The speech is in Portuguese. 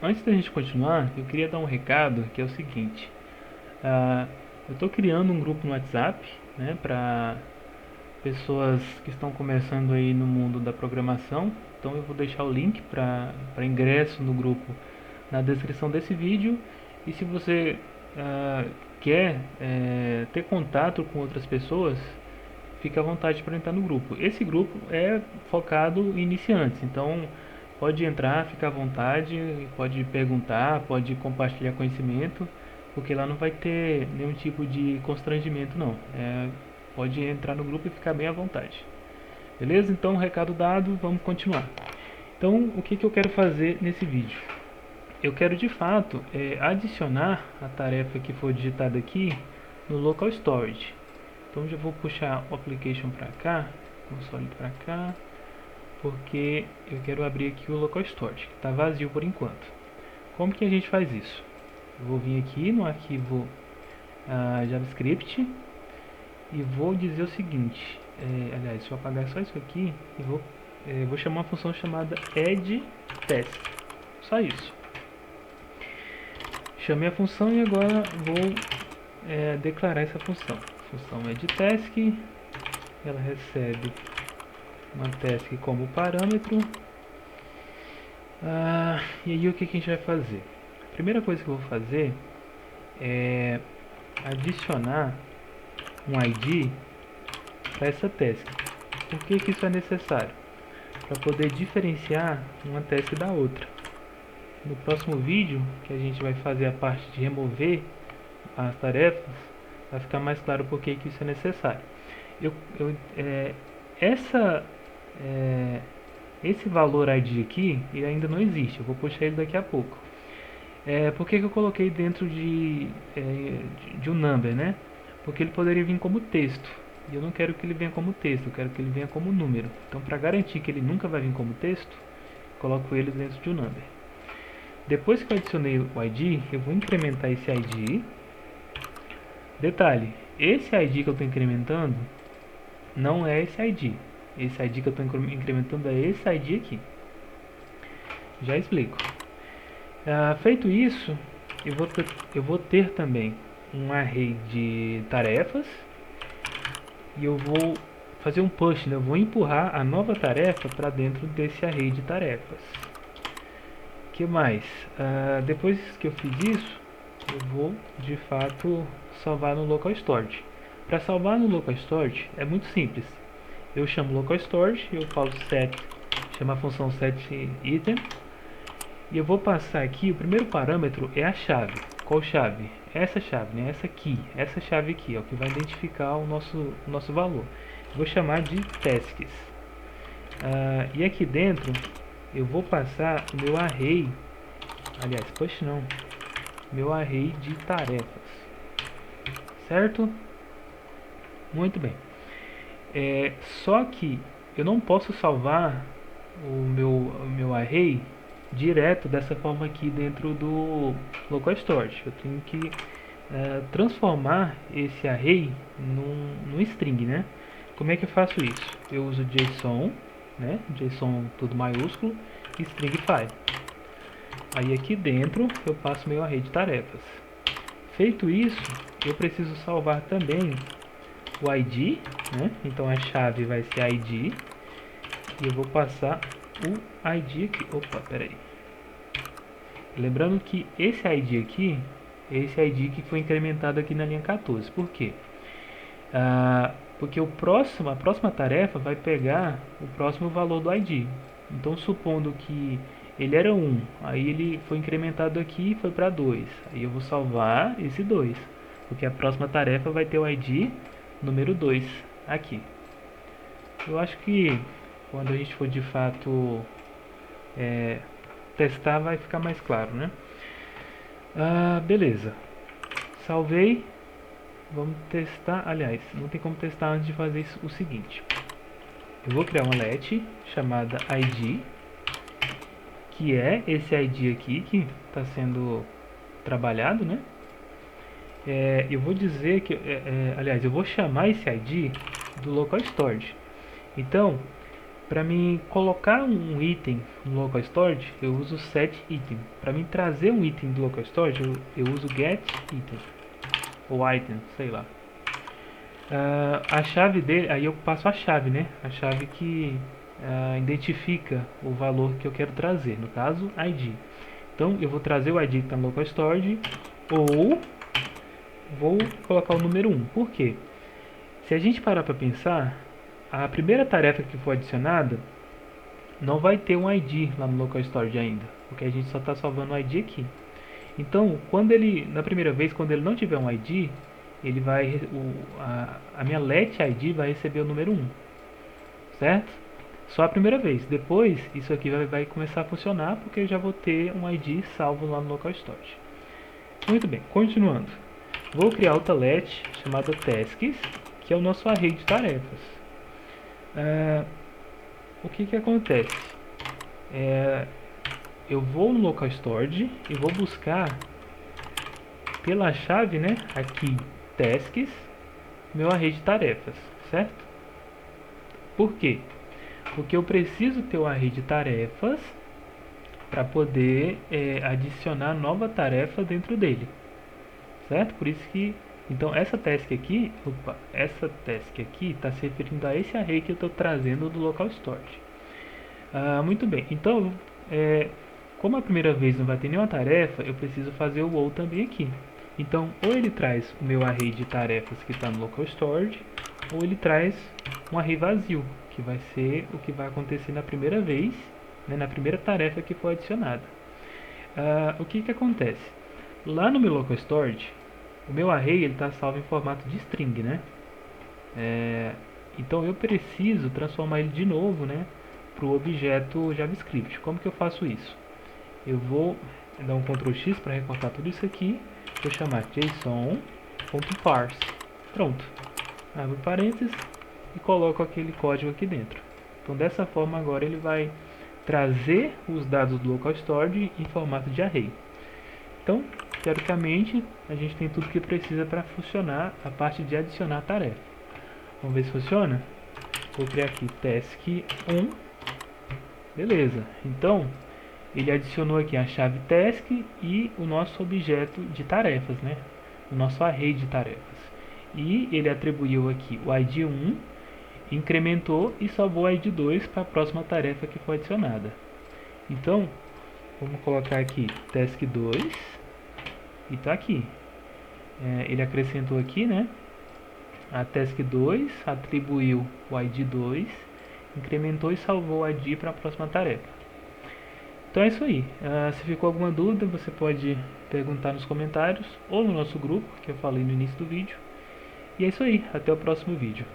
Antes da gente continuar, eu queria dar um recado que é o seguinte. ah, eu estou criando um grupo no WhatsApp, né, para pessoas que estão começando aí no mundo da programação. Então eu vou deixar o link para ingresso no grupo na descrição desse vídeo. E se você quer ter contato com outras pessoas, fique à vontade para entrar no grupo. Esse grupo é focado em iniciantes, então pode entrar, fica à vontade, pode perguntar, pode compartilhar conhecimento, porque lá não vai ter nenhum tipo de constrangimento não. Pode entrar no grupo e ficar bem à vontade. Beleza? Então, recado dado, vamos continuar. Então, o que eu quero fazer nesse vídeo? Eu quero de fato adicionar a tarefa que for digitada aqui no local storage. Então já vou puxar o application para cá, console para cá, porque eu quero abrir aqui o local storage, que está vazio por enquanto. Como que a gente faz isso? Eu vou vir aqui no arquivo JavaScript e vou dizer o seguinte, aliás, deixa eu apagar só isso aqui e vou chamar uma função chamada addTest, só isso. Chamei a função e agora vou declarar essa função. A função addTask, ela recebe uma task como parâmetro. E aí o que a gente vai fazer? A primeira coisa que eu vou fazer é adicionar um ID para essa task. Por que isso é necessário? Para poder diferenciar uma task da outra. No próximo vídeo, que a gente vai fazer a parte de remover as tarefas, vai ficar mais claro por que isso é necessário. Essa esse valor ID aqui, ele ainda não existe, eu vou puxar ele daqui a pouco. Por que eu coloquei dentro de um number, né? Porque ele poderia vir como texto, e eu não quero que ele venha como texto, eu quero que ele venha como número. Então, para garantir que ele nunca vai vir como texto, coloco ele dentro de um number. Depois que eu adicionei o ID, eu vou incrementar esse ID. Detalhe, esse ID que eu estou incrementando não é esse ID. Esse ID que eu estou incrementando é esse ID aqui. Já explico. Feito isso, eu vou ter também um array de tarefas e eu vou fazer um push, né? Eu vou empurrar a nova tarefa para dentro desse array de tarefas. O que mais? Depois que eu fiz isso, eu vou de fato salvar no local storage. Para salvar no local storage é muito simples. Eu chamo local storage, eu falo set, chamo a função setItem e eu vou passar aqui, o primeiro parâmetro é a chave. Qual chave? Essa chave, né? Essa chave aqui, ó, que vai identificar o nosso valor. Eu vou chamar de tasks. E aqui dentro eu vou passar o meu array, aliás, push não, meu array de tarefas, certo? Muito bem. Só que eu não posso salvar o meu array direto dessa forma aqui dentro do local storage. Eu tenho que transformar esse array num string, né? Como é que eu faço isso? Eu uso JSON, né? JSON tudo maiúsculo, e string file. Aí aqui dentro eu passo meu array de tarefas. Feito isso, eu preciso salvar também o ID, né? Então a chave vai ser ID e eu vou passar o ID aqui. Opa, peraí. Lembrando que esse ID aqui é esse ID que foi incrementado aqui na linha 14. Por quê? Porque a próxima tarefa vai pegar o próximo valor do ID. Então, supondo que ele era 1, aí ele foi incrementado aqui e foi para 2. Aí eu vou salvar esse 2, porque a próxima tarefa vai ter o ID número 2 aqui. Eu acho que quando a gente for de fato testar vai ficar mais claro, né? Beleza. Salvei. Vamos testar, aliás, não tem como testar antes de fazer o seguinte. Eu vou criar uma let chamada ID, que é esse ID aqui que está sendo trabalhado, né? Eu vou dizer que, aliás, eu vou chamar esse ID do local storage. Então, Para mim colocar um item no local storage, eu uso setItem. Para mim trazer um item do local storage, eu uso getItem ou item, sei lá. A chave dele, aí eu passo a chave, né? A chave que identifica o valor que eu quero trazer, no caso, ID. Então eu vou trazer o ID que está no local storage ou vou colocar o número 1. Por quê? Se a gente parar para pensar, a primeira tarefa que for adicionada não vai ter um ID lá no local storage ainda, porque a gente só está salvando o ID aqui. Então, na primeira vez, quando ele não tiver um ID, ele vai, a minha let ID vai receber o número 1, certo? Só a primeira vez. Depois, isso aqui vai começar a funcionar, porque eu já vou ter um ID salvo lá no local storage. Muito bem, continuando. Vou criar outra let chamada tasks, que é o nosso array de tarefas. O que acontece? Eu vou no local storage e vou buscar pela chave, né, aqui tasks, meu array de tarefas, certo? Por quê? Porque eu preciso ter o array de tarefas para poder adicionar nova tarefa dentro dele, certo? Por isso que então essa task aqui está se referindo a esse array que eu estou trazendo do local storage. Muito bem, então como a primeira vez não vai ter nenhuma tarefa, eu preciso fazer o ou também aqui. Então, ou ele traz o meu array de tarefas que está no local storage, ou ele traz um array vazio, que vai ser o que vai acontecer na primeira vez, né, na primeira tarefa que for adicionada. O que acontece? Lá no meu local storage, o meu array está salvo em formato de string, né? Então eu preciso transformar ele de novo, né, para o objeto JavaScript. Como que eu faço isso? Eu vou dar um Ctrl X para recortar tudo isso aqui. Vou chamar json.parse. Pronto. Abro parênteses e coloco aquele código aqui dentro. Então dessa forma agora ele vai trazer os dados do local storage em formato de array. Então, teoricamente, a gente tem tudo que precisa para funcionar a parte de adicionar tarefa. Vamos ver se funciona? Vou criar aqui task1. Beleza. Então, ele adicionou aqui a chave task e o nosso objeto de tarefas, né? O nosso array de tarefas. E ele atribuiu aqui o ID 1, incrementou e salvou o ID 2 para a próxima tarefa que foi adicionada. Então, vamos colocar aqui task 2 e está aqui. Ele acrescentou aqui, né? A task 2 atribuiu o ID 2, incrementou e salvou o ID para a próxima tarefa. Então é isso aí. Se ficou alguma dúvida, você pode perguntar nos comentários ou no nosso grupo, que eu falei no início do vídeo. E é isso aí. Até o próximo vídeo.